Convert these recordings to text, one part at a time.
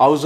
اعوذ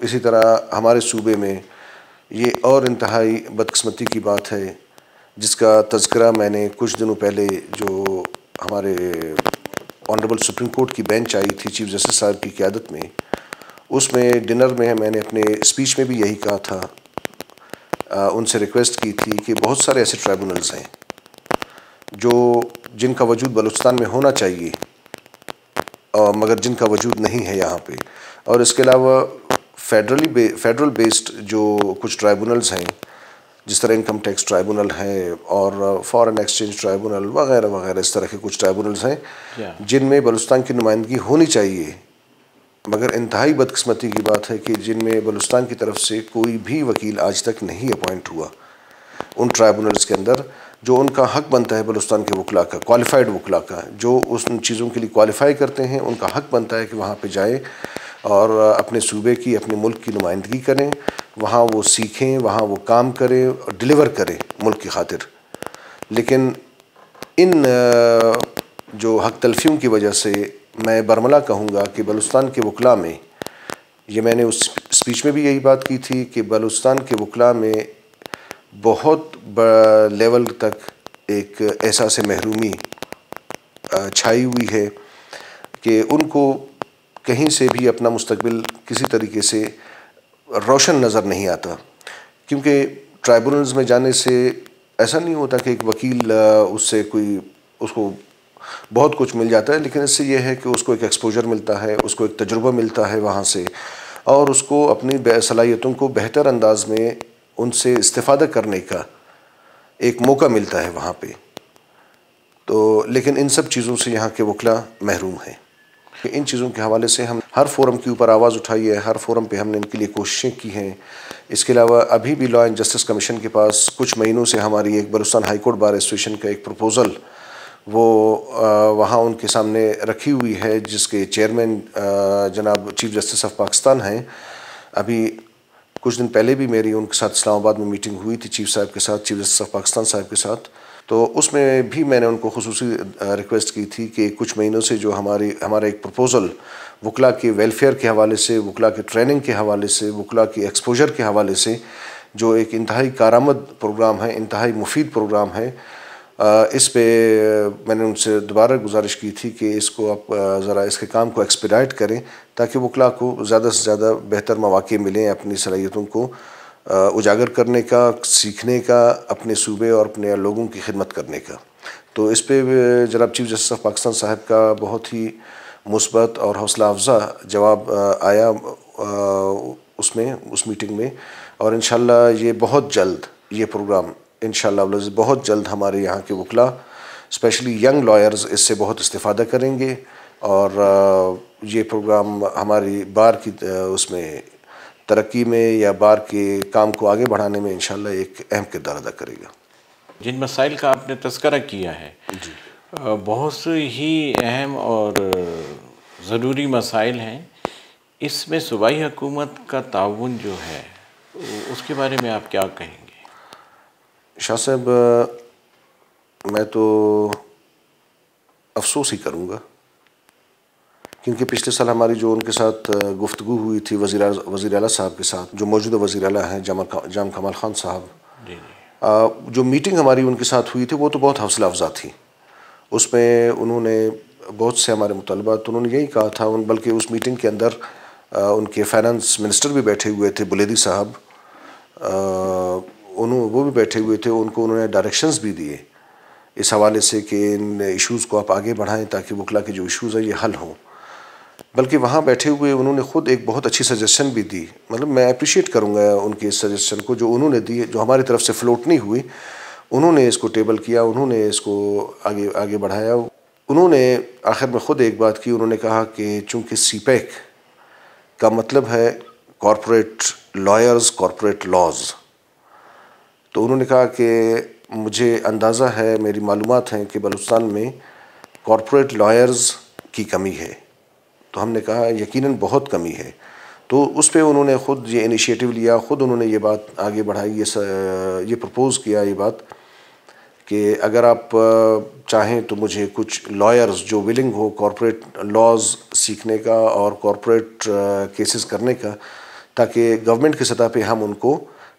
اسی طرح ہمارے صوبے میں یہ اور انتہائی بدقسمتی کی بات ہے جس کا تذکرہ میں نے کچھ دنوں پہلے جو ہمارے آنریبل سپریم کورٹ کی بینچ آئی تھی چیف جسٹس صاحب کی قیادت میں، اس میں ڈنر میں نے اپنے اسپیچ میں بھی یہی کہا تھا، ان سے ریکویسٹ کی تھی کہ بہت سارے ایسے ٹرائبونلز ہیں جن کا وجود بلوچستان میں ہونا چاہیے مگر جن کا وجود نہیں ہے یہاں پہ، اور اس کے علاوہ فیڈرل بیسڈ جو کچھ ٹرائبونلز ہیں جس طرح انکم ٹیکس ٹرائبونل ہے اور فارن ایکسچینج ٹرائبونل وغیرہ وغیرہ، اس طرح کے کچھ ٹرائبونلز ہیں جن میں بلوچستان کی نمائندگی ہونی چاہیے، مگر انتہائی بدقسمتی کی بات ہے کہ جن میں بلوچستان کی طرف سے کوئی بھی وکیل آج تک نہیں اپوائنٹ ہوا ان ٹرائبونلز کے اندر، جو ان کا حق بنتا ہے بلوچستان کے وکلاء کا، کوالیفائڈ وکلاء کا، جو ان چیزوں کے لیے کوالیفائی کرتے ہیں، ان کا حق بنتا ہے کہ وہاں پہ جائیں اور اپنے صوبے کی، اپنے ملک کی نمائندگی کریں، وہاں وہ سیکھیں، وہاں وہ کام کریں اور ڈیلیور کریں ملک کی خاطر۔ لیکن ان جو حق تلفیوں کی وجہ سے میں برملا کہوں گا کہ بلوچستان کے وکلاء میں، یہ میں نے اس اسپیچ میں بھی یہی بات کی تھی کہ بلوچستان کے وکلاء میں بہت بڑا لیول تک ایک احساس محرومی چھائی ہوئی ہے کہ ان کو کہیں سے بھی اپنا مستقبل کسی طریقے سے روشن نظر نہیں آتا، کیونکہ ٹرائبونلز میں جانے سے ایسا نہیں ہوتا کہ ایک وکیل اس کو بہت کچھ مل جاتا ہے، لیکن اس سے یہ ہے کہ اس کو ایک ایکسپوجر ملتا ہے، اس کو ایک تجربہ ملتا ہے وہاں سے، اور اس کو اپنی صلاحیتوں کو بہتر انداز میں ان سے استفادہ کرنے کا ایک موقع ملتا ہے وہاں پہ۔ تو لیکن ان سب چیزوں سے یہاں کے وکلاء محروم ہیں۔ ان چیزوں کے حوالے سے ہم ہر فورم کے اوپر آواز اٹھائی ہے، ہر فورم پہ ہم نے ان کے لیے کوششیں کی ہیں۔ اس کے علاوہ ابھی بھی لا اینڈ جسٹس کمیشن کے پاس کچھ مہینوں سے ہماری ایک Balochistan high court bar association کا ایک پروپوزل وہ وہاں ان کے سامنے رکھی ہوئی ہے، جس کے چیئرمین جناب چیف جسٹس آف پاکستان ہیں۔ ابھی کچھ دن پہلے بھی میری ان کے ساتھ اسلام آباد میں میٹنگ ہوئی تھی، چیف صاحب کے ساتھ، چیف جسٹس آف پاکستان صاحب کے ساتھ، تو اس میں بھی میں نے ان کو خصوصی ریکویسٹ کی تھی کہ کچھ مہینوں سے جو ہمارا ایک پروپوزل وکلاء کے ویلفیئر کے حوالے سے، وکلاء کے ٹریننگ کے حوالے سے، وکلاء کی ایکسپوجر کے حوالے سے، جو ایک انتہائی کارآمد پروگرام ہے، انتہائی مفید پروگرام ہے، اس پہ میں نے ان سے دوبارہ گزارش کی تھی کہ اس کو آپ ذرا اس کے کام کو ایکسپیڈائٹ کریں تاکہ وکلاء کو زیادہ سے زیادہ بہتر مواقع ملیں اپنی صلاحیتوں کو اجاگر کرنے کا، سیکھنے کا، اپنے صوبے اور اپنے لوگوں کی خدمت کرنے کا۔ تو اس پہ جناب چیف جسٹس آف پاکستان صاحب کا بہت ہی مثبت اور حوصلہ افزا جواب آیا اس میٹنگ میں، اور انشاءاللہ یہ بہت جلد یہ پروگرام انشاءاللہ بہت جلد ہمارے یہاں کے وکلاء اسپیشلی ینگ لائرز اس سے بہت استفادہ کریں گے، اور یہ پروگرام ہماری بار کی اس میں ترقی میں یا بار کے کام کو آگے بڑھانے میں انشاءاللہ ایک اہم کردار ادا کرے گا۔ جن مسائل کا آپ نے تذکرہ کیا ہے بہت سے ہی اہم اور ضروری مسائل ہیں، اس میں صوبائی حکومت کا تعاون جو ہے اس کے بارے میں آپ کیا کہیں گے؟ شاہ صاحب، میں تو افسوس ہی کروں گا، کیونکہ پچھلے سال ہماری جو ان کے ساتھ گفتگو ہوئی تھی وزیر اعلیٰ صاحب کے ساتھ، جو موجودہ وزیر اعلیٰ ہیں جام کمال خان صاحب، جو میٹنگ ہماری ان کے ساتھ ہوئی تھی وہ تو بہت حوصلہ افزا تھی۔ اس میں انہوں نے بہت سے ہمارے مطالبات انہوں نے یہی کہا تھا، بلکہ اس میٹنگ کے اندر ان کے فائنانس منسٹر بھی بیٹھے ہوئے تھے، بلیدی صاحب، وہ بھی بیٹھے ہوئے تھے، انہوں نے ڈائریکشنز بھی دیے اس حوالے سے کہ ان ایشوز کو آپ آگے بڑھائیں تاکہ وکلاء کے جو ایشوز ہیں یہ حل ہوں۔ بلکہ وہاں بیٹھے ہوئے انہوں نے خود ایک بہت اچھی سجیشن بھی دی، مطلب میں اپریشیٹ کروں گا ان کے اس سجیشن کو جو انہوں نے دی، جو ہماری طرف سے فلوٹ نہیں ہوئی، انہوں نے اس کو ٹیبل کیا، انہوں نے اس کو آگے بڑھایا۔ انہوں نے آخر میں خود ایک بات کی، انہوں نے کہا کہ چونکہ سی پیک کا مطلب ہے کارپوریٹ لائرز، کارپوریٹ لاز، تو انہوں نے کہا کہ مجھے اندازہ ہے، میری معلومات ہیں کہ بلوچستان میں کارپوریٹ لائرز کی کمی ہے۔ تو ہم نے کہا یقیناً بہت کمی ہے۔ تو اس پہ انہوں نے خود یہ انیشیٹو لیا، خود انہوں نے یہ بات آگے بڑھائی، یہ پرپوز کیا یہ بات کہ اگر آپ چاہیں تو مجھے کچھ لائرز جو ولنگ ہو کارپوریٹ لاز سیکھنے کا اور کارپوریٹ کیسز کرنے کا، تاکہ گورنمنٹ کی سطح پہ ہم ان کو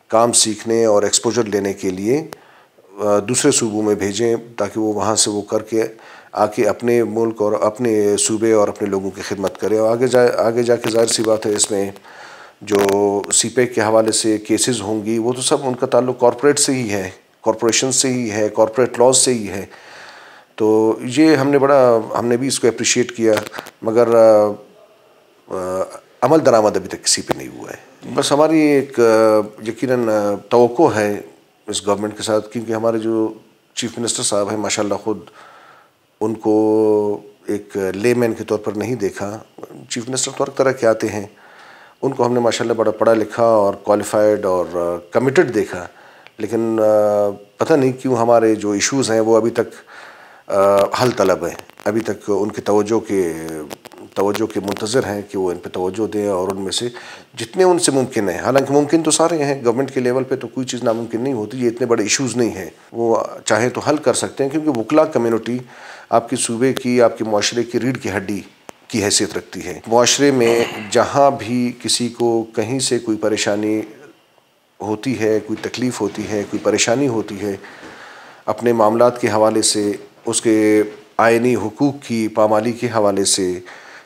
کام سیکھنے اور ایکسپوجر لینے کے لیے دوسرے صوبوں میں بھیجیں، تاکہ وہ وہاں سے وہ کر کے آ کے اپنے ملک اور اپنے صوبے اور اپنے لوگوں کی خدمت کرے. اور آگے جا کے ظاہر سی بات ہے اس میں جو سی پیک کے حوالے سے کیسز ہوں گی وہ تو سب ان کا تعلق کارپوریٹ سے ہی ہے، کارپوریشن سے ہی ہے، کارپوریٹ لاز سے ہی ہے. تو یہ ہم نے بھی اس کو اپریشیٹ کیا، مگر عمل درآمد ابھی تک کسی پہ نہیں ہوا ہے. بس ہماری ایک یقیناً توقع ہے اس گورنمنٹ کے ساتھ، کیونکہ ہمارے جو چیف منسٹر صاحب ہیں ماشاءاللہ خود ان کو ایک لے مین کے طور پر نہیں دیکھا. چیف منسٹر تو ہر طرح کے آتے ہیں، ان کو ہم نے ماشاءاللہ بڑا پڑھا لکھا اور کوالیفائڈ اور کمیٹڈ دیکھا. لیکن پتہ نہیں کیوں ہمارے جو ایشوز ہیں وہ ابھی تک حل طلب ہیں، ابھی تک ان کی توجہ کے منتظر ہیں کہ وہ ان پہ توجہ دیں اور ان میں سے جتنے ان سے ممکن ہیں. حالانکہ ممکن تو سارے ہیں، گورنمنٹ کے لیول پہ تو کوئی چیز ناممکن نہیں ہوتی. یہ اتنے بڑے ایشوز نہیں ہیں، وہ چاہیں تو حل کر سکتے ہیں، کیونکہ وکلا کمیونٹی آپ کے صوبے کی، آپ کے معاشرے کی ریڑھ کی ہڈی کی حیثیت رکھتی ہے. معاشرے میں جہاں بھی کسی کو کہیں سے کوئی پریشانی ہوتی ہے، کوئی تکلیف ہوتی ہے، کوئی پریشانی ہوتی ہے اپنے معاملات کے حوالے سے، اس کے آئینی حقوق کی پامالی کے حوالے سے،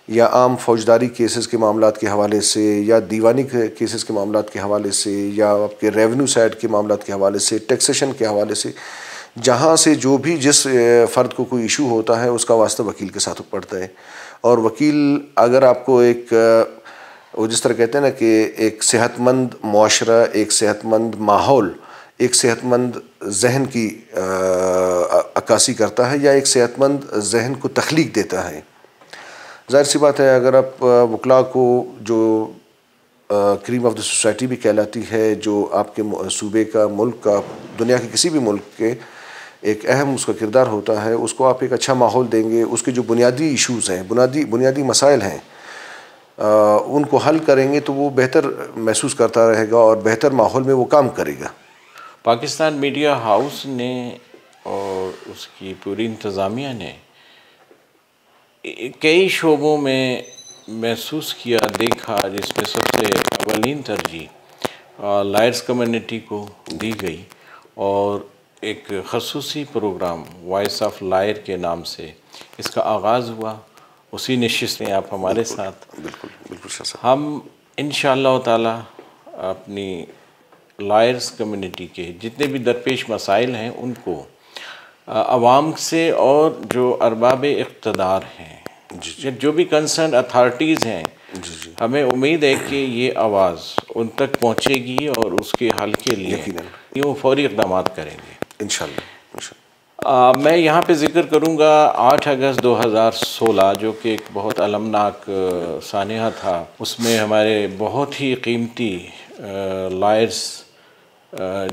یا عام فوجداری کیسز کے معاملات کے حوالے سے، یا دیوانی کیسز کے معاملات کے حوالے سے، یا آپ کے ریونیو سائڈ کے معاملات کے حوالے سے، ٹیکسیشن کے حوالے سے، جہاں سے جو بھی جس فرد کو کوئی ایشو ہوتا ہے اس کا واسطہ وکیل کے ساتھ پڑتا ہے. اور وکیل اگر آپ کو ایک وہ جس طرح کہتے ہیں نا کہ ایک صحت مند معاشرہ، ایک صحت مند ماحول، ایک صحت مند ذہن کی عکاسی کرتا ہے، یا ایک صحت مند ذہن کو تخلیق دیتا ہے. ظاہر سی بات ہے اگر آپ وکلاء کو جو کریم آف دا سوسائٹی بھی کہلاتی ہے، جو آپ کے صوبے کا، ملک کا، دنیا کے کسی بھی ملک کے ایک اہم اس کا کردار ہوتا ہے، اس کو آپ ایک اچھا ماحول دیں گے، اس کے جو بنیادی ایشوز ہیں، بنیادی مسائل ہیں، ان کو حل کریں گے تو وہ بہتر محسوس کرتا رہے گا اور بہتر ماحول میں وہ کام کرے گا. پاکستان میڈیا ہاؤس نے اور اس کی پوری انتظامیہ نے کئی شعبوں میں محسوس کیا، دیکھا، جس میں سب سے اولین ترجیح لائرز کمیونٹی کو دی گئی، اور ایک خصوصی پروگرام وائس آف لائر کے نام سے اس کا آغاز ہوا. اسی نشست میں آپ ہمارے ساتھ. بالکل شاہ صاحب. ہم انشاءاللہ تعالی اپنی لائرز کمیونٹی کے جتنے بھی درپیش مسائل ہیں ان کو عوام سے اور جو ارباب اقتدار ہیں، جو بھی کنسرن اتھارٹیز ہیں، ہمیں امید ہے کہ یہ آواز ان تک پہنچے گی اور اس کے حل کے لیے وہ فوری اقدامات کریں گے انشاءاللہ. میں یہاں پہ ذکر کروں گا 8 اگست 2016 جو کہ ایک بہت المناک سانحہ تھا. اس میں ہمارے بہت ہی قیمتی لائرز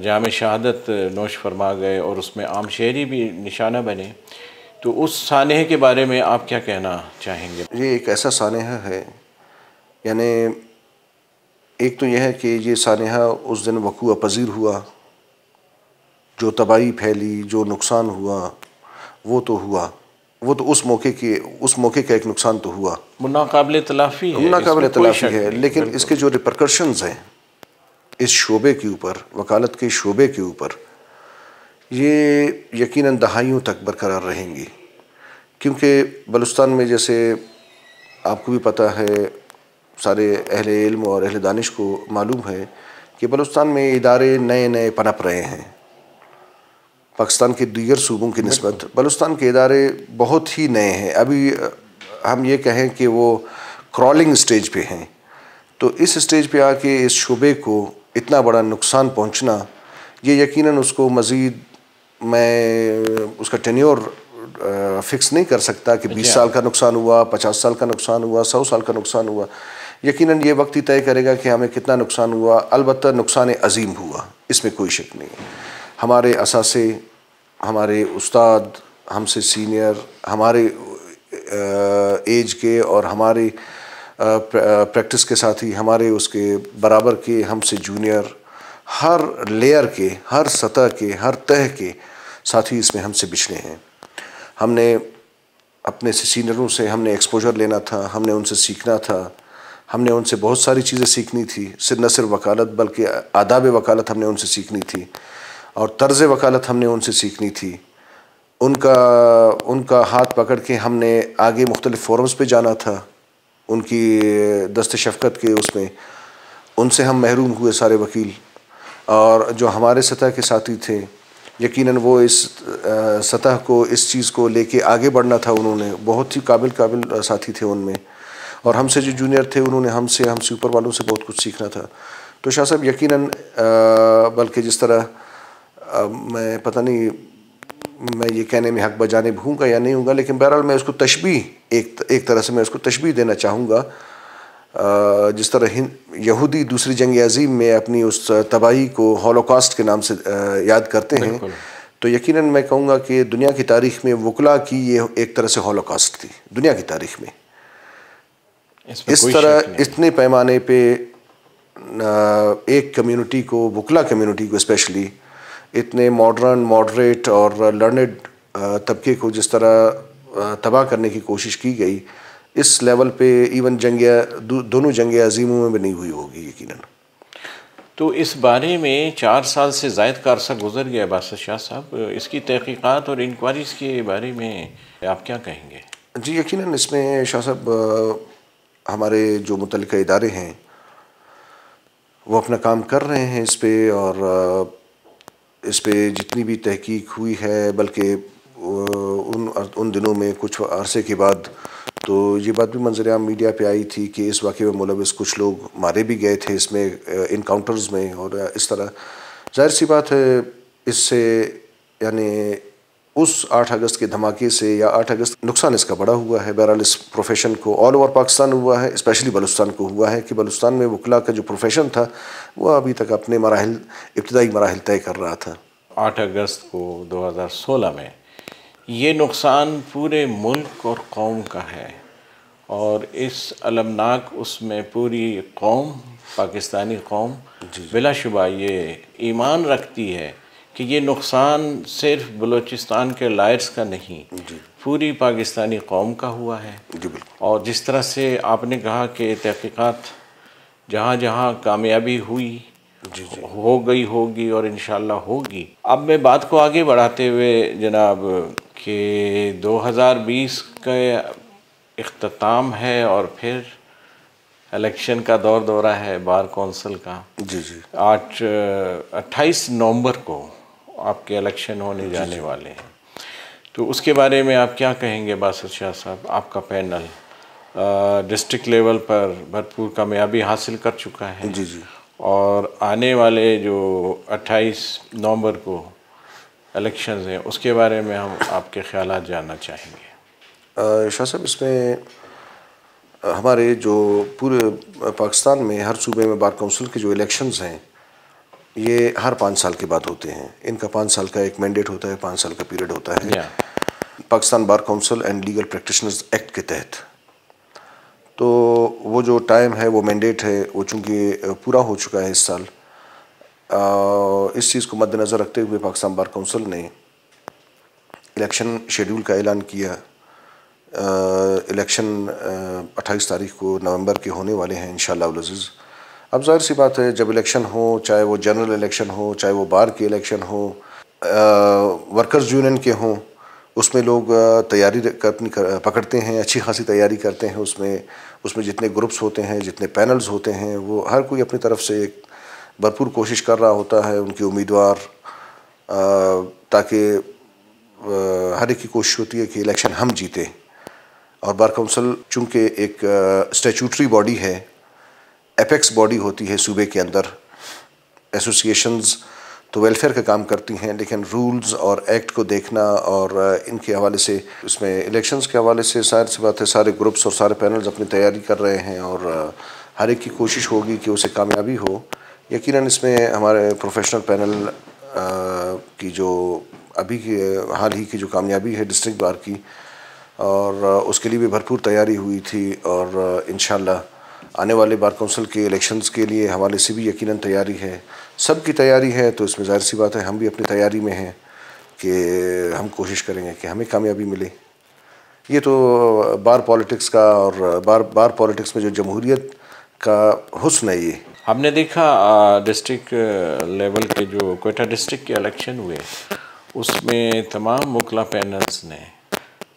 جام شہادت نوش فرما گئے اور اس میں عام شہری بھی نشانہ بنے. تو اس سانحے کے بارے میں آپ کیا کہنا چاہیں گے؟ یہ ایک ایسا سانحہ ہے، یعنی ایک تو یہ ہے کہ یہ سانحہ اس دن وقوع پذیر ہوا، جو تباہی پھیلی، جو نقصان ہوا وہ تو ہوا، وہ تو اس موقع کا ایک نقصان تو ہوا، ناقابل تلافی ہے، ناقابل تلافی ہے. لیکن اس کے جو ریپرکشنز ہیں اس شعبے کے اوپر، وکالت کے شعبے کے اوپر، یہ یقیناً دہائیوں تک برقرار رہیں گی. کیونکہ بلوچستان میں جیسے آپ کو بھی پتہ ہے، سارے اہل علم اور اہل دانش کو معلوم ہے کہ بلوچستان میں ادارے نئے پنپ رہے ہیں. پاکستان کے دیگر صوبوں کی نسبت بلوچستان کے ادارے بہت ہی نئے ہیں. ابھی ہم یہ کہیں کہ وہ کرالنگ سٹیج پہ ہیں. تو اس سٹیج پہ آ کے اس شعبے کو اتنا بڑا نقصان پہنچنا، یہ یقیناً اس کو مزید، میں اس کا ٹینیور فکس نہیں کر سکتا کہ 20 سال کا نقصان ہوا، 50 سال کا نقصان ہوا، 100 سال کا نقصان ہوا. یقیناً یہ وقت ہی طے کرے گا کہ ہمیں کتنا نقصان ہوا. البتہ نقصان عظیم ہوا، اس میں کوئی شک نہیں. ہمارے اثاثے، ہمارے استاد، ہم سے سینئر، ہمارے ایج کے اور ہمارے پریکٹس کے ساتھی، ہمارے اس کے برابر کے، ہم سے جونیئر، ہر لیئر کے، ہر سطح کے، ہر تہ کے ساتھی اس میں ہم سے بچھڑے ہیں. ہم نے اپنے سینئروں سے ہم نے ایکسپوجر لینا تھا، ہم نے ان سے سیکھنا تھا، ہم نے ان سے بہت ساری چیزیں سیکھنی تھی، نہ صرف وکالت بلکہ آداب وکالت ہم نے ان سے سیکھنی تھی، اور طرز وکالت ہم نے ان سے سیکھنی تھی۔ ان کا ہاتھ پکڑ کے ہم نے آگے مختلف فورمز پہ جانا تھا، ان کی دست شفقت کے اس میں ان سے ہم محروم ہوئے سارے وکیل، اور جو ہمارے سطح کے ساتھی تھے یقیناً وہ اس سطح کو، اس چیز کو لے کے آگے بڑھنا تھا۔ انہوں نے بہت ہی قابل ساتھی تھے ان میں، اور ہم سے جو جونیئر تھے انہوں نے ہم سے اوپر والوں سے بہت کچھ سیکھنا تھا۔ تو شاہ صاحب یقیناً بلکہ جس طرح میں پتہ نہیں میں یہ کہنے میں حق بجانب ہوں گا یا نہیں ہوں گا، لیکن بہرحال میں اس کو تشبیہ ایک طرح سے میں اس کو تشبیہ دینا چاہوں گا، جس طرح یہودی دوسری جنگ عظیم میں اپنی اس تباہی کو ہولوکاسٹ کے نام سے یاد کرتے ہیں، تو یقیناً میں کہوں گا کہ دنیا کی تاریخ میں وکلا کی یہ ایک طرح سے ہولوکاسٹ تھی دنیا کی تاریخ میں۔ اس طرح اتنے پیمانے پہ ایک کمیونٹی کو، وکلا کمیونٹی کو اسپیشلی، اتنے ماڈریٹ اور لرنڈ طبقے کو جس طرح تباہ کرنے کی کوشش کی گئی، اس لیول پہ ایون دونوں جنگ عظیموں میں بھی نہیں ہوئی ہوگی یقیناً۔ تو اس بارے میں 4 سال سے زائد کا عرصہ گزر گیا باسط شاہ صاحب، اس کی تحقیقات اور انکوائریز کے بارے میں آپ کیا کہیں گے؟ جی یقیناً اس میں شاہ صاحب ہمارے جو متعلقہ ادارے ہیں وہ اپنا کام کر رہے ہیں اس پہ، اور اس پہ جتنی بھی تحقیق ہوئی ہے، بلکہ ان دنوں میں کچھ عرصے کے بعد تو یہ بات بھی منظر عام میڈیا پہ آئی تھی کہ اس واقعے میں ملوث کچھ لوگ مارے بھی گئے تھے اس میں انکاؤنٹرز میں، اور اس طرح ظاہر سی بات ہے اس سے یعنی اس 8 اگست کے دھماکے سے یا 8 اگست نقصان اس کا بڑا ہوا ہے۔ بہرحال اس پروفیشن کو آل اوور پاکستان ہوا ہے، اسپیشلی بلوچستان کو ہوا ہے کہ بلوچستان میں وکلا کا جو پروفیشن تھا وہ ابھی تک اپنے ابتدائی مراحل طے کر رہا تھا۔ 8 اگست کو 2016 میں یہ نقصان پورے ملک اور قوم کا ہے، اور اس المناک اس میں پوری قوم، پاکستانی قوم بلا شبہ یہ ایمان رکھتی ہے کہ یہ نقصان صرف بلوچستان کے لائرز کا نہیں، پوری پاکستانی قوم کا ہوا ہے۔ اور جس طرح سے آپ نے کہا کہ تحقیقات جہاں جہاں کامیابی ہوئی، ہوگی اور انشاءاللہ ہوگی۔ اب میں بات کو آگے بڑھاتے ہوئے جناب کہ 2020 کا اختتام ہے اور پھر الیکشن کا دورہ ہے بار کونسل کا۔ 28 نومبر کو آپ کے الیکشن ہونے جانے والے ہیں، تو اس کے بارے میں آپ کیا کہیں گے باسط شاہ صاحب؟ آپ کا پینل ڈسٹرکٹ لیول پر بھرپور کامیابی حاصل کر چکا ہے، اور آنے والے جو 28 نومبر کو الیکشنز ہیں اس کے بارے میں ہم آپ کے خیالات جاننا چاہیں گے۔ شاہ صاحب اس میں ہمارے جو پورے پاکستان میں ہر صوبے میں بار کونسل کے جو الیکشنز ہیں یہ ہر 5 سال کے بعد ہوتے ہیں۔ ان کا 5 سال کا ایک مینڈیٹ ہوتا ہے، 5 سال کا پیریڈ ہوتا ہے Pakistan bar council and legal practitioners act کے تحت۔ تو وہ جو ٹائم ہے، وہ مینڈیٹ ہے، وہ چونکہ پورا ہو چکا ہے اس سال، اس چیز کو مد نظر رکھتے ہوئے پاکستان بار کونسل نے الیکشن شیڈول کا اعلان کیا۔ الیکشن 28 تاریخ کو نومبر کے ہونے والے ہیں انشاءاللہ العزیز۔ اب ظاہر سی بات ہے جب الیکشن ہو، چاہے وہ جنرل الیکشن ہو، چاہے وہ بار کے الیکشن ہو، ورکرز یونین کے ہوں، اس میں لوگ تیاری پکڑتے ہیں، اچھی خاصی تیاری کرتے ہیں۔ اس میں جتنے گروپس ہوتے ہیں، جتنے پینلز ہوتے ہیں، وہ ہر کوئی اپنی طرف سے ایک بھرپور کوشش کر رہا ہوتا ہے، ان کے امیدوار، تاکہ ہر ایک کی کوشش ہوتی ہے کہ الیکشن ہم جیتے۔ اور بار کونسل چونکہ ایک اسٹیچوٹری باڈی ہے، ایپیکس باڈی ہوتی ہے صوبے کے اندر، ایسوسیشنز تو ویلفیئر کا کام کرتی ہیں، لیکن رولز اور ایکٹ کو دیکھنا اور ان کے حوالے سے، اس میں الیکشنز کے حوالے سے ظاہر سی بات ہے سارے گروپس اور سارے پینلز اپنی تیاری کر رہے ہیں، اور ہر ایک کی کوشش ہوگی کہ اسے کامیابی ہو۔ یقیناً اس میں ہمارے پروفیشنل پینل کی جو ابھی کی حال ہی کی جو کامیابی ہے ڈسٹرکٹ بار کی، اور اس کے لیے بھی بھرپور تیاری ہوئی تھی، اور انشاءاللہ آنے والے بار کونسل کے الیکشنز کے لیے حوالے سے بھی یقیناً تیاری ہے، سب کی تیاری ہے۔ تو اس میں ظاہر سی بات ہے ہم بھی اپنی تیاری میں ہیں کہ ہم کوشش کریں گے کہ ہمیں کامیابی ملے۔ یہ تو بار پالیٹکس کا، اور بار پالیٹکس میں جو جمہوریت کا حسن ہے یہ. ہم نے دیکھا ڈسٹرکٹ لیول کے جو کوئٹہ ڈسٹرکٹ کے الیکشن ہوئے اس میں تمام وکلا پینلز نے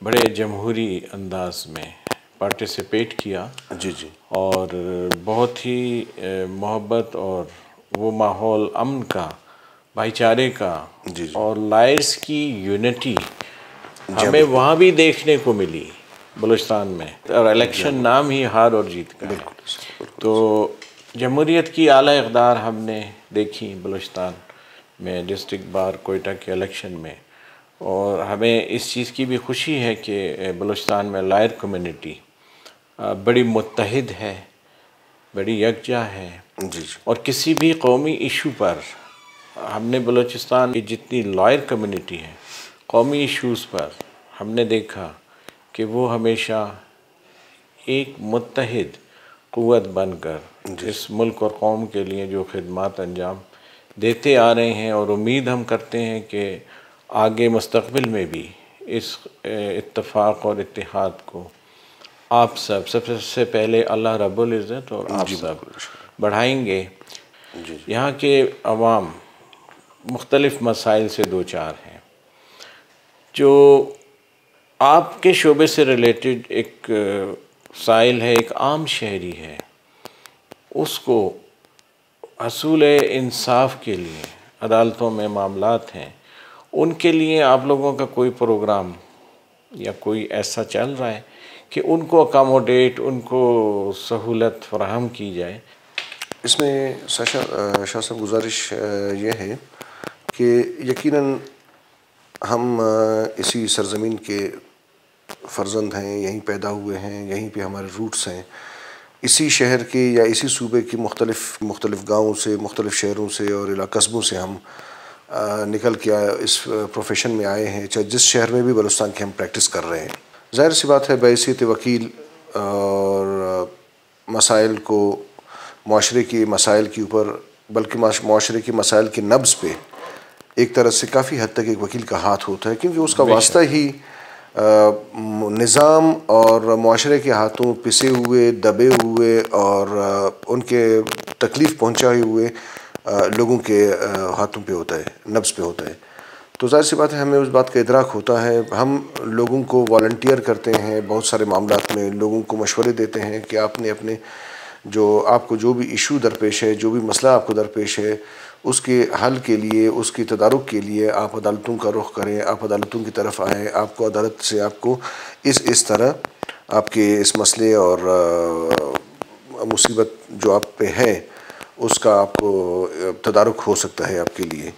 بڑے جمہوری انداز میں پارٹیسپیٹ کیا. جی جی. اور بہت ہی محبت اور وہ ماحول امن کا، بھائی چارے کا جی اور لائرز کی یونٹی ہمیں وہاں بھی دیکھنے کو ملی بلوچستان میں. اور الیکشن نام ہی ہار اور جیت کا ہے. تو جمہوریت کی اعلیٰ اقدار ہم نے دیکھی بلوچستان میں ڈسٹرکٹ بار کوئٹہ کے الیکشن میں. اور ہمیں اس چیز کی بھی خوشی ہے کہ بلوچستان میں لائر کمیونٹی بڑی متحد ہے، بڑی یکجا ہے. اور کسی بھی قومی ایشو پر ہم نے بلوچستان کی جتنی لائر کمیونٹی ہے قومی ایشوز پر ہم نے دیکھا کہ وہ ہمیشہ ایک متحد قوت بن کر اس ملک اور قوم کے لیے جو خدمات انجام دیتے آ رہے ہیں. اور امید ہم کرتے ہیں کہ آگے مستقبل میں بھی اس اتفاق اور اتحاد کو آپ سب سے پہلے اللہ رب العزت اور آپ سب بڑھائیں گے. یہاں کے عوام مختلف مسائل سے دوچار ہیں. جو آپ کے شعبے سے ریلیٹڈ ایک سائل ہے، ایک عام شہری ہے، اس کو حصول انصاف کے لیے عدالتوں میں معاملات ہیں، ان کے لیے آپ لوگوں کا کوئی پروگرام یا کوئی ایسا چل رہا ہے کہ ان کو اکاموڈیٹ، ان کو سہولت فراہم کی جائے؟ اس میں شاہ صاحب گزارش یہ ہے کہ یقیناً ہم اسی سرزمین کے فرزند ہیں، یہیں پیدا ہوئے ہیں، یہیں پہ ہمارے روٹس ہیں. اسی شہر کے یا اسی صوبے کی مختلف گاؤں سے، مختلف شہروں سے اور قصبوں سے ہم نکل کے اس پروفیشن میں آئے ہیں، چاہے جس شہر میں بھی بلوچستان کی ہم پریکٹس کر رہے ہیں. ظاہر سی بات ہے بحیثیت وکیل اور مسائل کو، معاشرے کی مسائل کے اوپر، بلکہ معاشرے کے مسائل کے نبض پہ ایک طرح سے کافی حد تک ایک وکیل کا ہاتھ ہوتا ہے، کیونکہ اس کا واسطہ ہی نظام اور معاشرے کے ہاتھوں پسے ہوئے، دبے ہوئے اور ان کے تکلیف پہنچائے ہوئے لوگوں کے ہاتھوں پہ ہوتا ہے، نبض پہ ہوتا ہے. تو ظاہر سی بات ہے ہمیں اس بات کا ادراک ہوتا ہے. ہم لوگوں کو والنٹیئر کرتے ہیں بہت سارے معاملات میں، لوگوں کو مشورے دیتے ہیں کہ آپ نے اپنے آپ کو جو بھی ایشو درپیش ہے، جو بھی مسئلہ آپ کو درپیش ہے، اس کے حل کے لیے، اس کی تدارک کے لیے آپ عدالتوں کا رخ کریں، آپ عدالتوں کی طرف آئیں. آپ کو عدالت سے آپ کو اس طرح آپ کے اس مسئلے اور مصیبت جو آپ پہ ہے اس کا آپ کو تدارک ہو سکتا ہے آپ کے لیے.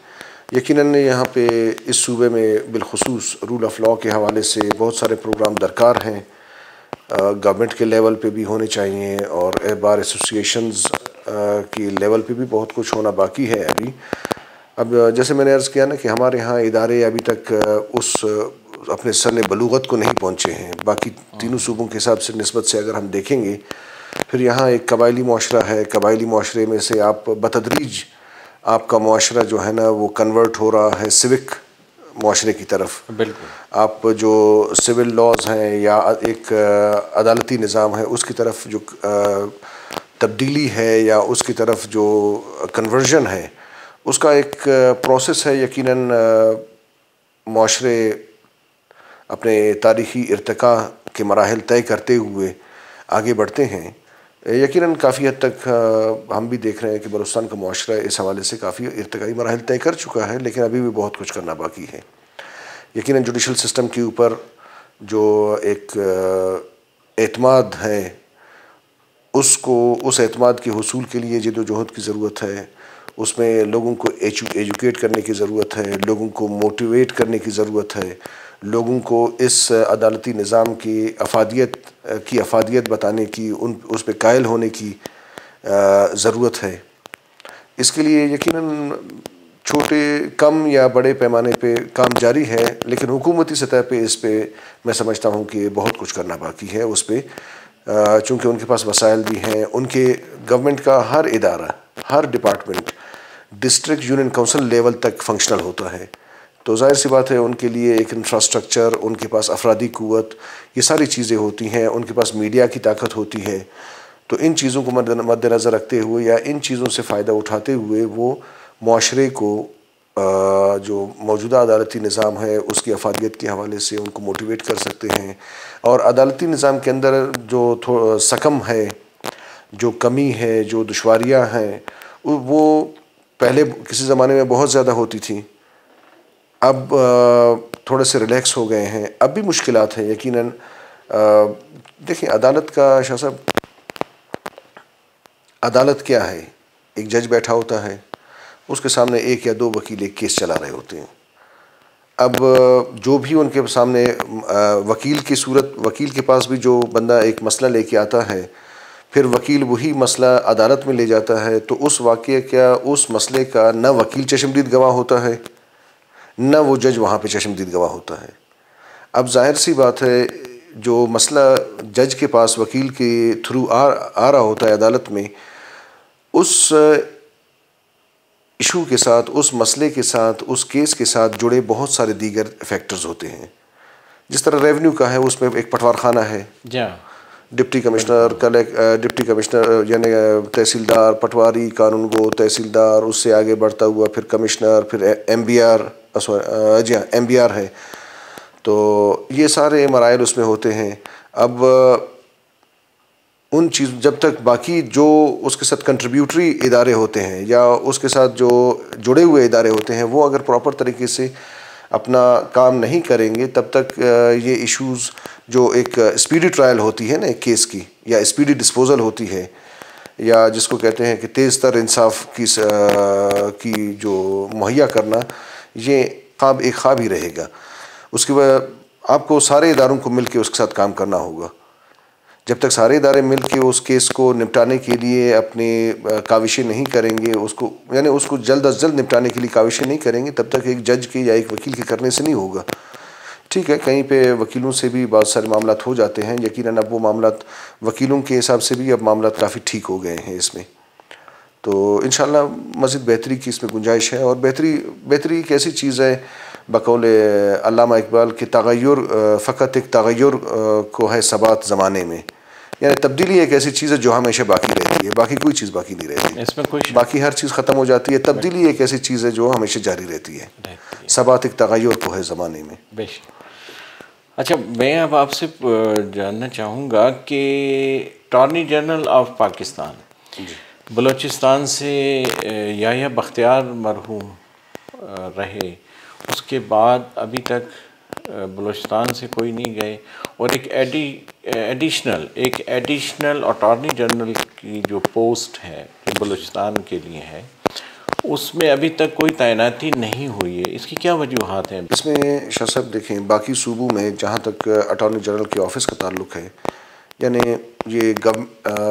یقیناً یہاں پہ اس صوبے میں بالخصوص رول آف لاء کے حوالے سے بہت سارے پروگرام درکار ہیں، گورنمنٹ کے لیول پہ بھی ہونے چاہیے اور بار ایسوسیشنز کی لیول پہ بھی بہت کچھ ہونا باقی ہے ابھی. اب جیسے میں نے عرض کیا نا کہ ہمارے ہاں ادارے ابھی تک اس اپنے سن بلوغت کو نہیں پہنچے ہیں. باقی تینوں صوبوں کے حساب سے نسبت سے اگر ہم دیکھیں گے، پھر یہاں ایک قبائلی معاشرہ ہے. قبائلی معاشرے میں سے آپ بتدریج آپ کا معاشرہ جو ہے نا وہ کنورٹ ہو رہا ہے سوک معاشرے کی طرف. بالکل. آپ جو سول لاز ہیں یا ایک عدالتی نظام ہے اس کی طرف جو تبدیلی ہے یا اس کی طرف جو کنورژن ہے، اس کا ایک پروسیس ہے. یقیناً معاشرے اپنے تاریخی ارتقاء کے مراحل طے کرتے ہوئے آگے بڑھتے ہیں. یقیناً کافی حد تک ہم بھی دیکھ رہے ہیں کہ بلوچستان کا معاشرہ اس حوالے سے کافی ارتقائی مراحل طے کر چکا ہے، لیکن ابھی بھی بہت کچھ کرنا باقی ہے. یقیناً جوڈیشل سسٹم کے اوپر جو ایک اعتماد ہے، اس اعتماد کے حصول کے لیے جد و جہد کی ضرورت ہے. اس میں لوگوں کو ایجوکیٹ کرنے کی ضرورت ہے، لوگوں کو موٹیویٹ کرنے کی ضرورت ہے، لوگوں کو اس عدالتی نظام کی افادیت بتانے کی، اس پہ قائل ہونے کی ضرورت ہے. اس کے لیے یقیناً چھوٹے کم یا بڑے پیمانے پہ کام جاری ہے، لیکن حکومتی سطح پہ اس پہ میں سمجھتا ہوں کہ بہت کچھ کرنا باقی ہے. اس پہ چونکہ ان کے پاس وسائل بھی ہیں، ان کے گورنمنٹ کا ہر ادارہ، ہر department district union council level تک فنکشنل ہوتا ہے. تو ظاہر سی بات ہے ان کے لیے ایک انفراسٹرکچر، ان کے پاس افرادی قوت، یہ ساری چیزیں ہوتی ہیں. ان کے پاس میڈیا کی طاقت ہوتی ہے. تو ان چیزوں کو مد نظر رکھتے ہوئے یا ان چیزوں سے فائدہ اٹھاتے ہوئے وہ معاشرے کو جو موجودہ عدالتی نظام ہے اس کی افادیت کے حوالے سے ان کو موٹیویٹ کر سکتے ہیں، اور عدالتی نظام کے اندر جو سکم ہے، جو کمی ہے، جو دشواریاں ہیں، وہ پہلے کسی زمانے میں بہت زیادہ ہوتی تھیں، اب تھوڑے سے ریلیکس ہو گئے ہیں، اب بھی مشکلات ہیں یقیناً۔ دیکھیں عدالت کا شاہ صاحب، عدالت کیا ہے؟ ایک جج بیٹھا ہوتا ہے، اس کے سامنے ایک یا دو وکیل ایک کیس چلا رہے ہوتے ہیں۔ اب جو بھی ان کے سامنے وکیل کے پاس بھی جو بندہ ایک مسئلہ لے کے آتا ہے، پھر وکیل وہی مسئلہ عدالت میں لے جاتا ہے، تو اس واقعے کا، اس مسئلے کا نہ وکیل چشمدید گواہ ہوتا ہے، نہ وہ جج وہاں پہ چشمدید گواہ ہوتا ہے۔ اب ظاہر سی بات ہے، جو مسئلہ جج کے پاس وکیل کے تھرو آ رہا ہوتا ہے عدالت میں، اس ایشو کے ساتھ، اس مسئلے کے ساتھ، اس کیس کے ساتھ جڑے بہت سارے دیگر فیکٹرز ہوتے ہیں۔ جس طرح ریونیو کا ہے، اس میں ایک پٹوار خانہ ہے، ڈپٹی کمشنر یعنی تحصیلدار، پٹواری، قانون گو، تحصیلدار، اس سے آگے بڑھتا ہوا پھر کمشنر، پھر ایم بی آر ہے، تو یہ سارے مراحل اس میں ہوتے ہیں۔ اب ان چیز جب تک باقی جو اس کے ساتھ کنٹریبیوٹری ادارے ہوتے ہیں یا اس کے ساتھ جو جڑے ہوئے ادارے ہوتے ہیں، وہ اگر پراپر طریقے سے اپنا کام نہیں کریں گے، تب تک یہ ایشوز جو ایک اسپیڈی ٹرائل ہوتی ہے نا ایک کیس کی، یا اسپیڈی ڈسپوزل ہوتی ہے، یا جس کو کہتے ہیں کہ تیز تر انصاف کی جو مہیا کرنا، یہ ایک خواب ہی رہے گا۔ اس کے بعد آپ کو سارے اداروں کو مل کے اس کے ساتھ کام کرنا ہوگا۔ جب تک سارے ادارے مل کے اس کیس کو نپٹانے کے لیے اپنی کاوشیں نہیں کریں گے، اس کو جلد از جلد نپٹانے کے لیے کاوشیں نہیں کریں گے، تب تک ایک جج کے یا ایک وکیل کے کرنے سے نہیں ہوگا۔ ٹھیک ہے، کہیں پہ وکیلوں سے بھی بہت سارے معاملات ہو جاتے ہیں، یقیناً اب وہ معاملات وکیلوں کے حساب سے بھی اب معاملات کافی ٹھیک ہو گئے ہیں اس میں، تو انشاءاللہ مزید بہتری کی اس میں گنجائش ہے۔ اور بہتری ایک ایسی چیز ہے، بقول علامہ اقبال کہ تغیر فقط ایک تغیر کو ہے ثبات زمانے میں، یعنی تبدیلی ایک ایسی چیز ہے جو ہمیشہ باقی رہتی ہے، باقی کوئی چیز باقی نہیں رہتی، اس میں کوئی باقی ہر چیز ختم ہو جاتی ہے، تبدیلی ایک ایسی چیز ہے جو ہمیشہ جاری رہتی ہے، ثبات ایک تغیر کو ہے زمانے میں۔ اچھا، میں اب آپ سے جاننا چاہوں گا کہ attorney general of Pakistan Balochistan سے یحییٰ بختیار مرحوم رہے، اس کے بعد ابھی تک بلوچستان سے کوئی نہیں گئے، اور ایک ایڈیشنل اٹارنی جنرل کی جو پوسٹ ہے جو بلوچستان کے لیے ہے، اس میں ابھی تک کوئی تعیناتی نہیں ہوئی ہے، اس کی کیا وجوہات ہیں؟ اس میں شاہ صاحب دیکھیں، باقی صوبوں میں جہاں تک اٹارنی جنرل کے آفس کا تعلق ہے، یعنی یہ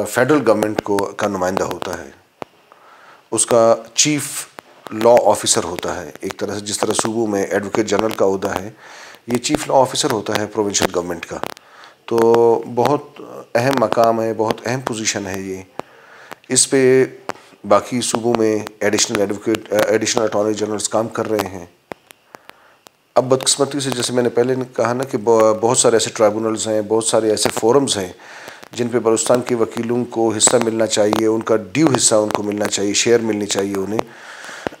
فیڈرل گورنمنٹ کا نمائندہ ہوتا ہے، اس کا چیف لا آفیسر ہوتا ہے، ایک طرح سے جس طرح صوبوں میں ایڈوکیٹ جنرل کا عہدہ ہے، یہ چیف لا آفیسر ہوتا ہے پروونشل گورنمنٹ کا، تو بہت اہم مقام ہے، بہت اہم پوزیشن ہے یہ۔ اس پہ باقی صوبوں میں ایڈیشنل اٹارنی جنرلز کام کر رہے ہیں۔ اب بدقسمتی سے، جیسے میں نے پہلے کہا نا کہ بہت سارے ایسے ٹرائبونلز ہیں، بہت سارے ایسے فورمز ہیں جن پہ بلوچستان کے وکیلوں کو حصہ ملنا چاہیے، ان کا ڈیو حصہ ان کو ملنا چاہیے، شیئر ملنی چاہیے انہیں،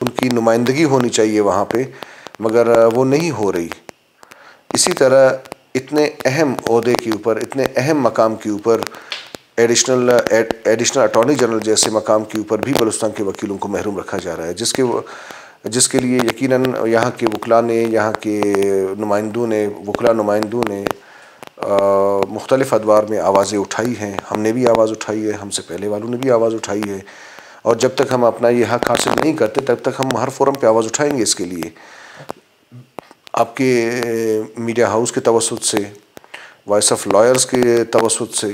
ان کی نمائندگی ہونی چاہیے وہاں پہ، مگر وہ نہیں ہو رہی۔ اسی طرح اتنے اہم عہدے کے اوپر، اتنے اہم مقام کے اوپر، ایڈیشنل اٹارنی جنرل جیسے مقام کے اوپر بھی بلوچستان کے وکیلوں کو محروم رکھا جا رہا ہے، جس کے لیے یقیناً یہاں کے وکلاء نے، یہاں کے وکلاء نمائندوں نے مختلف ادوار میں آوازیں اٹھائی ہیں، ہم نے بھی آواز اٹھائی ہے، ہم سے پہلے والوں نے بھی آواز اٹھائی ہے، اور جب تک ہم اپنا یہ حق حاصل نہیں کرتے تب تک ہم ہر فورم پہ آواز اٹھائیں گے اس کے لیے۔ آپ کے میڈیا ہاؤس کے توسط سے، وائس آف لائرز کے توسط سے،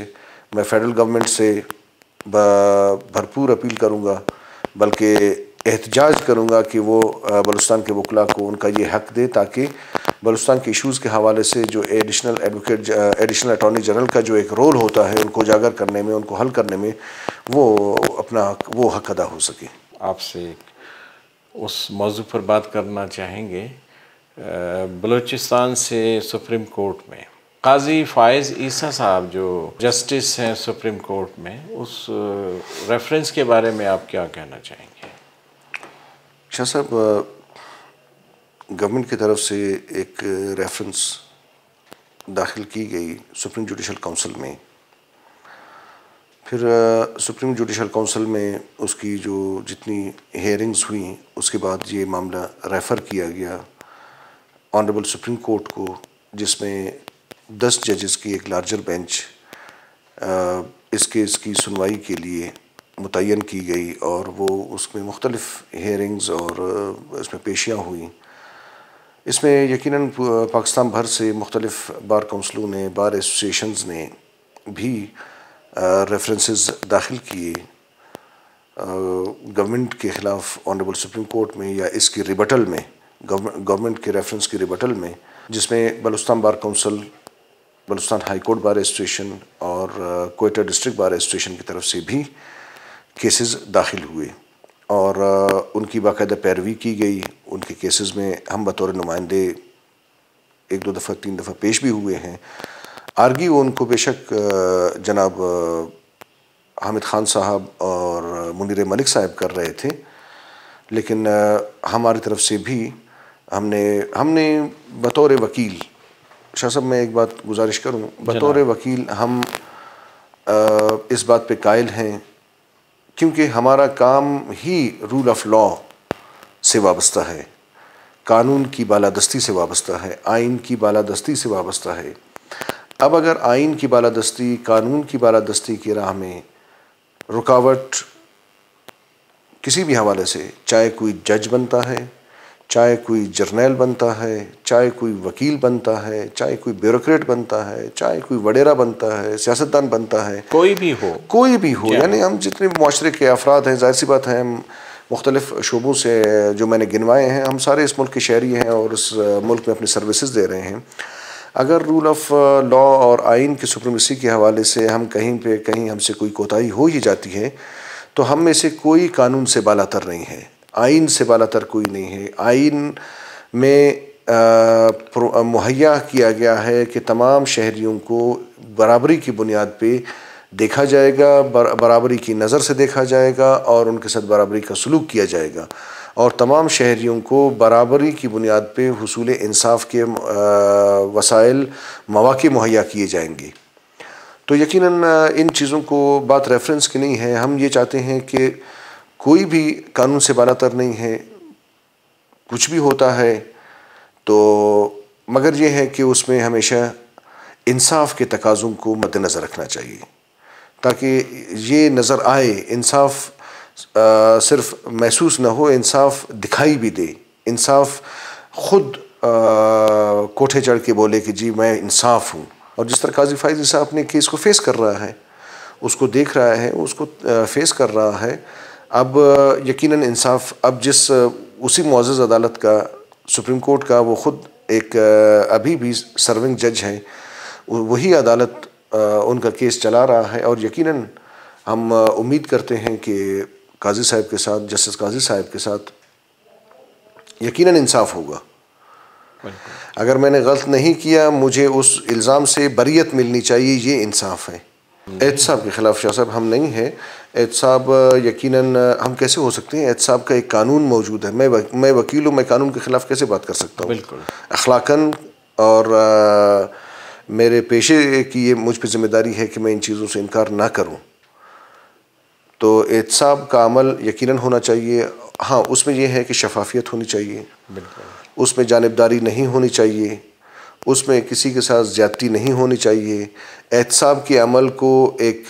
میں فیڈرل گورنمنٹ سے بھرپور اپیل کروں گا، بلکہ احتجاج کروں گا کہ وہ بلوچستان کے وکلاء کو ان کا یہ حق دے، تاکہ بلوچستان کے ایشوز کے حوالے سے جو ایڈیشنل اٹارنی جنرل کا جو ایک رول ہوتا ہے، ان کو اجاگر کرنے میں، ان کو حل کرنے میں، وہ حق ادا ہو سکے۔ آپ سے اس موضوع پر بات کرنا چاہیں گے، بلوچستان سے سپریم کورٹ میں قاضی فائز عیسیٰ صاحب جو جسٹس ہیں سپریم کورٹ میں، اس ریفرنس کے بارے میں آپ کیا کہنا چاہیں گے؟ شاہ صاحب، گورنمنٹ کی طرف سے ایک ریفرنس داخل کی گئی سپریم جوڈیشل کونسل میں. پھر سپریم جوڈیشل کونسل میں اس کی جو جتنی ہیئرنگز ہوئیں اس کے بعد یہ معاملہ ریفر کیا گیا آنریبل سپریم کورٹ کو، جس میں 10 ججز کی ایک لارجر بینچ اس کیس کی سنوائی کے لیے متعین کی گئی، اور وہ اس میں مختلف ہیئرنگز اور اس میں پیشیاں ہوئیں. اس میں یقیناً پاکستان بھر سے مختلف بار کونسلوں نے، بار ایسوسیشنز نے بھی ریفرنسز داخل کیے گورنمنٹ کے خلاف آنریبل سپریم کورٹ میں، یا اس کی ریبٹل میں، گورنمنٹ کے ریفرنس کی ریبٹل میں، جس میں Balochistan bar council, Balochistan high court bar association اور کوئٹہ ڈسٹرکٹ بار ایسوسیشن کی طرف سے بھی کیسز داخل ہوئے، اور ان کی باقاعدہ پیروی کی گئی. ان کے کیسز میں ہم بطور نمائندے 1-2 دفعہ 3 دفعہ پیش بھی ہوئے ہیں. آرگیو ان کو بے شک جناب حامد خان صاحب اور منیر ملک صاحب کر رہے تھے، لیکن ہماری طرف سے بھی ہم نے بطور وکیل، شاہ صاحب میں ایک بات گزارش کروں، بطور وکیل ہم اس بات پہ قائل ہیں، کیونکہ ہمارا کام ہی رول آف لا سے وابستہ ہے، قانون کی بالادستی سے وابستہ ہے، آئین کی بالادستی سے وابستہ ہے. اب اگر آئین کی بالادستی، قانون کی بالادستی کی راہ میں رکاوٹ کسی بھی حوالے سے، چاہے کوئی جج بنتا ہے، چاہے کوئی جرنیل بنتا ہے، چاہے کوئی وکیل بنتا ہے، چاہے کوئی بیوروکریٹ بنتا ہے، چاہے کوئی وڈیرا بنتا ہے، سیاستدان بنتا ہے، کوئی بھی ہو، یعنی ہم جتنے معاشرے کے افراد ہیں، ظاہر سی بات ہے ہم مختلف شعبوں سے جو میں نے گنوائے ہیں، ہم سارے اس ملک کے شہری ہیں اور اس ملک میں اپنی سروسز دے رہے ہیں. اگر رول آف لا اور آئین کی سپریمیسی کے حوالے سے ہم کہیں ہم سے کوئی کوتاہی ہو ہی جاتی ہے، تو ہم میں سے کوئی قانون سے بالاتر نہیں ہے، آئین سے بالاتر کوئی نہیں ہے. آئین میں مہیا کیا گیا ہے کہ تمام شہریوں کو برابری کی بنیاد پہ دیکھا جائے گا، برابری کی نظر سے دیکھا جائے گا، اور ان کے ساتھ برابری کا سلوک کیا جائے گا، اور تمام شہریوں کو برابری کی بنیاد پہ حصول انصاف کے وسائل، مواقع مہیا کیے جائیں گے. تو یقیناً ان چیزوں کو بات ریفرنس کی نہیں ہے. ہم یہ چاہتے ہیں کہ کوئی بھی قانون سے بالاتر نہیں ہے، کچھ بھی ہوتا ہے تو، مگر یہ ہے کہ اس میں ہمیشہ انصاف کے تقاضوں کو مد نظر رکھنا چاہیے، تاکہ یہ نظر آئے، انصاف صرف محسوس نہ ہو، انصاف دکھائی بھی دے، انصاف خود کوٹھے چڑھ کے بولے کہ جی میں انصاف ہوں. اور جس طرح قاضی فائز صاحب اپنے کیس کو فیس کر رہا ہے، اس کو دیکھ رہا ہے، اس کو فیس کر رہا ہے، اب یقیناً انصاف، اب اسی معزز عدالت کا، سپریم کورٹ کا، وہ خود ایک ابھی بھی سرونگ جج ہیں، وہی عدالت ان کا کیس چلا رہا ہے، اور یقیناً ہم امید کرتے ہیں کہ قاضی صاحب کے ساتھ، جسٹس قاضی صاحب کے ساتھ یقیناً انصاف ہوگا. اگر میں نے غلط نہیں کیا، مجھے اس الزام سے بریت ملنی چاہیے، یہ انصاف ہے. احتساب کے خلاف شاہ صاحب ہم نہیں ہیں. احتساب یقیناً ہم کیسے ہو سکتے ہیں؟ احتساب کا ایک قانون موجود ہے. میں وکیل ہوں، میں قانون کے خلاف کیسے بات کر سکتا ہوں؟ بالکل اخلاقاً اور میرے پیشے کی یہ مجھ پہ ذمہ داری ہے کہ میں ان چیزوں سے انکار نہ کروں. تو احتساب کا عمل یقیناً ہونا چاہیے. ہاں، اس میں یہ ہے کہ شفافیت ہونی چاہیے، اس میں جانبداری نہیں ہونی چاہیے، اس میں کسی کے ساتھ زیادتی نہیں ہونی چاہیے. احتساب کے عمل کو ایک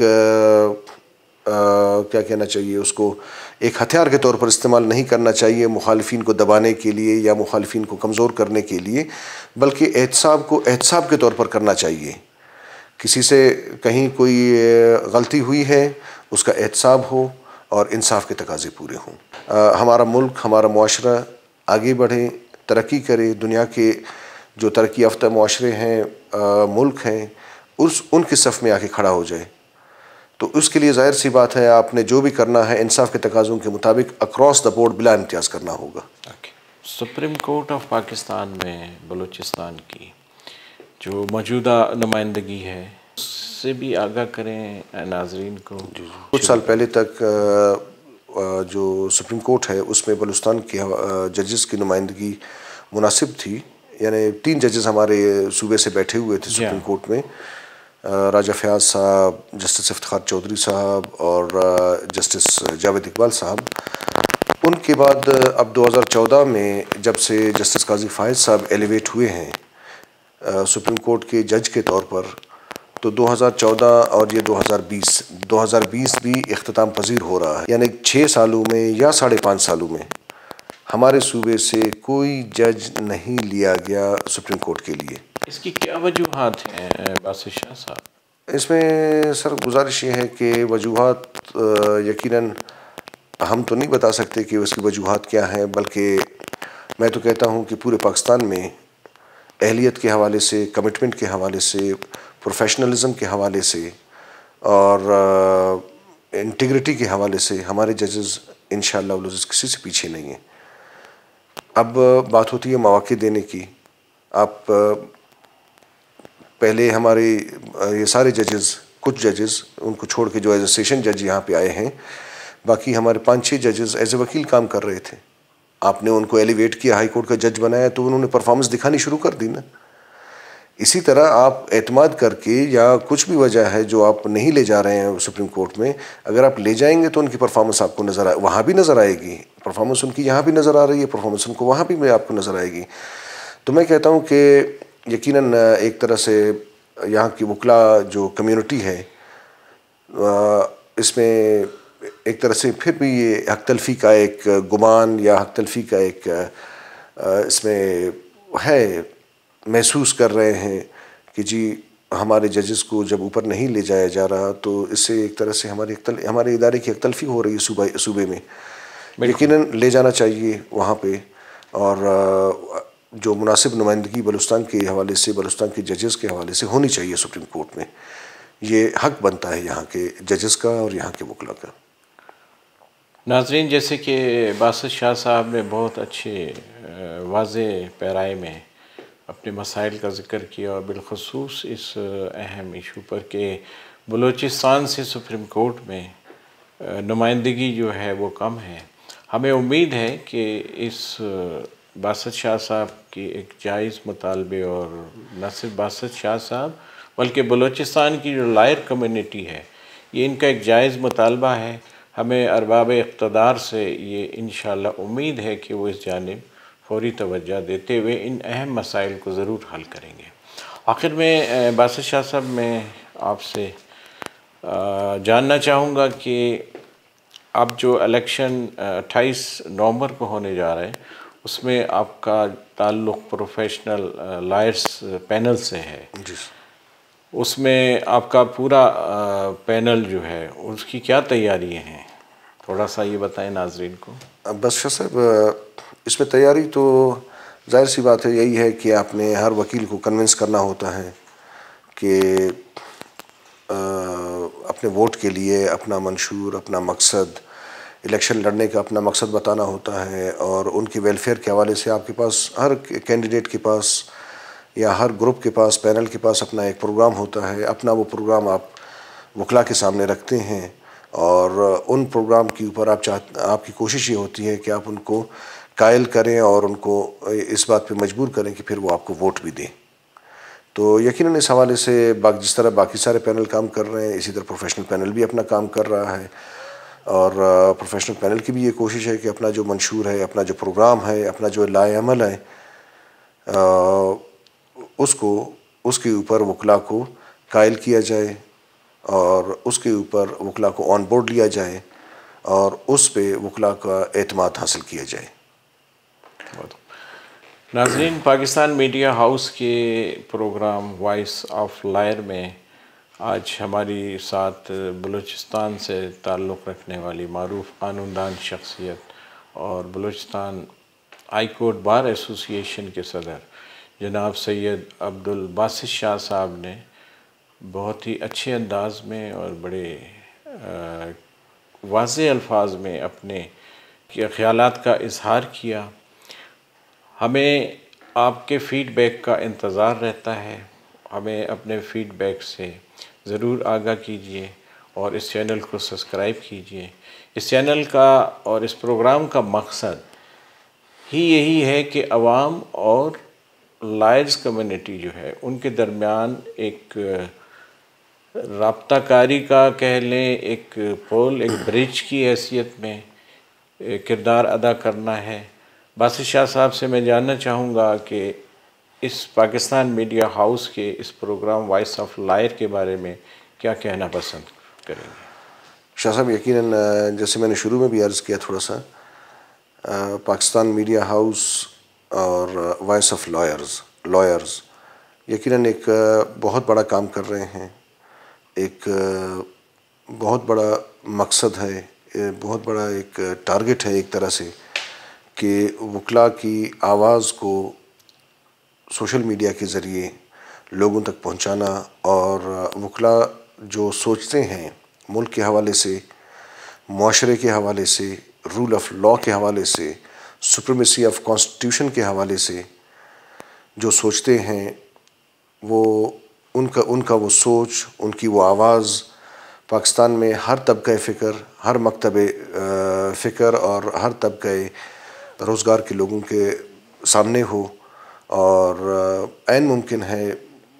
کیا کہنا چاہیے، اس کو ایک ہتھیار کے طور پر استعمال نہیں کرنا چاہیے مخالفین کو دبانے کے لیے یا مخالفین کو کمزور کرنے کے لیے، بلکہ احتساب کو احتساب کے طور پر کرنا چاہیے. کسی سے کہیں کوئی غلطی ہوئی ہے، اس کا احتساب ہو اور انصاف کے تقاضے پورے ہوں. ہمارا ملک، ہمارا معاشرہ آگے بڑھے، ترقی کرے، دنیا کے جو ترقی یافتہ معاشرے ہیں، ملک ہیں، ان کے صف میں آ کے کھڑا ہو جائے. تو اس کے لیے ظاہر سی بات ہے، آپ نے جو بھی کرنا ہے انصاف کے تقاضوں کے مطابق اکراس دا بورڈ بلا امتیاز کرنا ہوگا. سپریم کورٹ آف پاکستان میں بلوچستان کی جو موجودہ نمائندگی ہے اس سے بھی آگاہ کریں ناظرین کو. کچھ سال پہلے تک جو سپریم کورٹ ہے اس میں بلوچستان کے ججز کی نمائندگی مناسب تھی. یعنی 3 ججز ہمارے صوبے سے بیٹھے ہوئے تھے سپریم کورٹ میں، راجہ فیاض صاحب، جسٹس افتخار چودھری صاحب اور جسٹس جاوید اقبال صاحب. ان کے بعد اب 2014 میں جب سے جسٹس قاضی فائز صاحب ایلیویٹ ہوئے ہیں سپریم کورٹ کے جج کے طور پر، تو 2014 اور یہ 2020 بھی اختتام پذیر ہو رہا ہے. یعنی 6 سالوں میں یا 5.5 سالوں میں ہمارے صوبے سے کوئی جج نہیں لیا گیا سپریم کورٹ کے لیے. اس کی کیا وجوہات ہیں باسط شاہ صاحب؟ اس میں سر گزارش یہ ہے کہ وجوہات یقیناً ہم تو نہیں بتا سکتے کہ اس کی وجوہات کیا ہیں، بلکہ میں تو کہتا ہوں کہ پورے پاکستان میں اہلیت کے حوالے سے، کمٹمنٹ کے حوالے سے، پروفیشنلزم کے حوالے سے اور انٹیگریٹی کے حوالے سے ہمارے ججز انشاءاللہ العزیز کسی سے پیچھے نہیں ہیں. اب بات ہوتی ہے مواقع دینے کی. آپ پہلے ہمارے یہ سارے ججز، کچھ ججز ان کو چھوڑ کے جو ایز اے سیشن جج یہاں پہ آئے ہیں، باقی ہمارے 5-6 ججز ایز اے وکیل کام کر رہے تھے. آپ نے ان کو ایلیویٹ کیا، ہائی کورٹ کا جج بنایا تو انہوں نے پرفارمنس دکھانی شروع کر دی نا. اسی طرح آپ اعتماد کر کے یا کچھ بھی وجہ ہے جو آپ نہیں لے جا رہے ہیں سپریم کورٹ میں، اگر آپ لے جائیں گے تو ان کی پرفارمنس آپ کو وہاں بھی نظر آئے گی. پرفارمنس ان کی یہاں بھی نظر آ رہی ہے، پرفارمنس ان کو وہاں بھی آپ کو نظر آئے گی. تو میں کہتا ہوں کہ یقیناً ایک طرح سے یہاں کی وکلاء جو کمیونٹی ہے اس میں ایک طرح سے پھر بھی یہ حق تلفی کا ایک گمان یا حق تلفی کا ایک اس میں ہے، محسوس کر رہے ہیں کہ جی ہمارے ججز کو جب اوپر نہیں لے جایا جا رہا تو اس سے ایک طرح سے ہمارے ادارے کی حق تلفی ہو رہی ہے صوبے میں. یقیناً لے جانا چاہیے وہاں پہ، اور جو مناسب نمائندگی بلوچستان کے حوالے سے، بلوچستان کے ججز کے حوالے سے ہونی چاہیے سپریم کورٹ میں. یہ حق بنتا ہے یہاں کے ججز کا اور یہاں کے وکلاء کا. ناظرین، جیسے کہ باسط شاہ صاحب نے بہت اچھے واضح پیرائے میں اپنے مسائل کا ذکر کیا، اور بالخصوص اس اہم ایشو پر کہ بلوچستان سے سپریم کورٹ میں نمائندگی جو ہے وہ کم ہے. ہمیں امید ہے کہ اس باسط شاہ صاحب کی ایک جائز مطالبے، اور نہ صرف باسط شاہ صاحب بلکہ بلوچستان کی جو لائر کمیونٹی ہے، یہ ان کا ایک جائز مطالبہ ہے. ہمیں ارباب اقتدار سے یہ انشاءاللہ امید ہے کہ وہ اس جانب فوری توجہ دیتے ہوئے ان اہم مسائل کو ضرور حل کریں گے. آخر میں باسط شاہ صاحب میں آپ سے جاننا چاہوں گا کہ اب جو الیکشن 28 نومبر کو ہونے جا رہے ہیں، اس میں آپ کا تعلق پروفیشنل لائرز پینل سے ہے. اس میں آپ کا پورا پینل جو ہے اس کی کیا تیاریاں ہیں؟ تھوڑا سا یہ بتائیں ناظرین کو. بس شاہ صاحب، اس میں تیاری تو ظاہر سی بات ہے، یہی ہے کہ آپ نے ہر وکیل کو کنونس کرنا ہوتا ہے کہ اپنے ووٹ کے لیے اپنا منشور، اپنا مقصد، الیکشن لڑنے کا اپنا مقصد بتانا ہوتا ہے. اور ان کی ویلفیئر کے حوالے سے آپ کے پاس، ہر کینڈیڈیٹ کے پاس یا ہر گروپ کے پاس، پینل کے پاس اپنا ایک پروگرام ہوتا ہے. اپنا وہ پروگرام آپ وکلاء کے سامنے رکھتے ہیں، اور ان پروگرام کے اوپر آپ کی کوشش یہ ہوتی ہے کہ آپ ان کو قائل کریں اور ان کو اس بات پہ مجبور کریں کہ پھر وہ آپ کو ووٹ بھی دیں. تو یقیناً اس حوالے سے جس طرح باقی سارے پینل کام کر رہے ہیں، اسی طرح پروفیشنل پینل بھی اپنا کام کر رہا ہے. اور پروفیشنل پینل کی بھی یہ کوشش ہے کہ اپنا جو منشور ہے، اپنا جو پروگرام ہے، اپنا جو لائحہ عمل ہے، اس کے اوپر وکلاء کو قائل کیا جائے، اور اس کے اوپر وکلاء کو آن بورڈ لیا جائے، اور اس پہ وکلاء کا اعتماد حاصل کیا جائے. ناظرین، پاکستان میڈیا ہاؤس کے پروگرام وائس آف لائر میں آج ہماری ساتھ بلوچستان سے تعلق رکھنے والی معروف قانون دان شخصیت اور بلوچستان ہائی کورٹ بار ایسوسی ایشن کے صدر جناب سید عبدالباسط شاہ صاحب نے بہت ہی اچھے انداز میں اور بڑے واضح الفاظ میں اپنے خیالات کا اظہار کیا. ہمیں آپ کے فیڈ بیک کا انتظار رہتا ہے. ہمیں اپنے فیڈ بیک سے ضرور آگاہ کیجیے اور اس چینل کو سبسکرائب کیجیے۔ اس چینل کا اور اس پروگرام کا مقصد ہی یہی ہے کہ عوام اور لائرز کمیونٹی جو ہے ان کے درمیان ایک رابطہ کاری کا کہہ لیں، ایک پول، ایک برج کی حیثیت میں کردار ادا کرنا ہے۔ باسط شاہ صاحب سے میں جاننا چاہوں گا کہ اس پاکستان میڈیا ہاؤس کے اس پروگرام وائس آف لائر کے بارے میں کیا کہنا پسند کریں گے؟ شاہ صاحب، یقیناً جیسے میں نے شروع میں بھی عرض کیا تھوڑا سا، پاکستان میڈیا ہاؤس اور وائس آف لائرز یقیناً ایک بہت بڑا کام کر رہے ہیں، ایک بہت بڑا مقصد ہے، بہت بڑا ایک ٹارگٹ ہے ایک طرح سے، کہ وکلاء کی آواز کو سوشل میڈیا کے ذریعے لوگوں تک پہنچانا، اور وکلاء جو سوچتے ہیں ملک کے حوالے سے، معاشرے کے حوالے سے، رول آف لا کے حوالے سے، سپریمیسی آف کانسٹیٹیوشن کے حوالے سے جو سوچتے ہیں، وہ ان کا وہ سوچ، ان کی وہ آواز پاکستان میں ہر طبقہ فکر، ہر مکتب فکر اور ہر طبقہ روزگار کے لوگوں کے سامنے ہو، اور عین ممکن ہے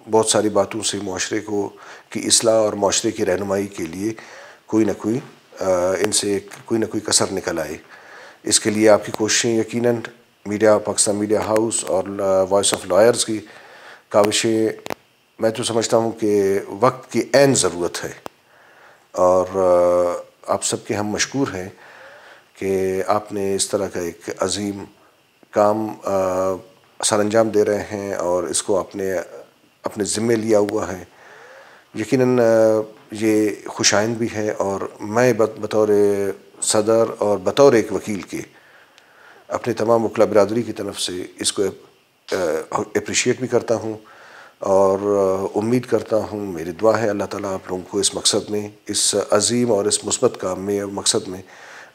بہت ساری باتوں سے معاشرے کی اصلاح اور معاشرے کی رہنمائی کے لیے کوئی نہ کوئی ان سے کوئی نہ کوئی کسر نکل آئے۔ اس کے لیے آپ کی کوششیں یقیناً پاکستان میڈیا ہاؤس اور وائس آف لائرز کی کاوشیں، میں تو سمجھتا ہوں کہ وقت کی عین ضرورت ہے، اور آپ سب کے ہم مشکور ہیں کہ آپ نے اس طرح کا ایک عظیم کام سر انجام دے رہے ہیں اور اس کو اپنے ذمے لیا ہوا ہے۔ یقیناً یہ خوشائند بھی ہے، اور میں بطور صدر اور بطور ایک وکیل کے اپنے تمام وکلاء برادری کی طرف سے اس کو اپریشیٹ بھی کرتا ہوں، اور امید کرتا ہوں، میری دعا ہے اللہ تعالیٰ آپ لوگوں کو اس مقصد میں، اس عظیم اور اس مثبت کام میں اور مقصد میں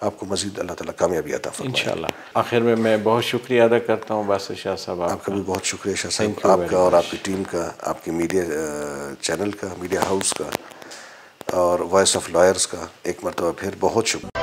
آپ کو مزید اللہ تعالیٰ کامیابی عطا فرمائے۔ انشاءاللہ۔ آخر میں بہت شکریہ ادا کرتا ہوں باسط شاہ صاحب آپ کا بھی بہت شکریہ شاہ صاحب، Thank you آپ very کا اور much. آپ کی ٹیم کا، آپ کی میڈیا چینل کا، میڈیا ہاؤس کا اور وائس آف لائرز کا ایک مرتبہ پھر بہت شکریہ۔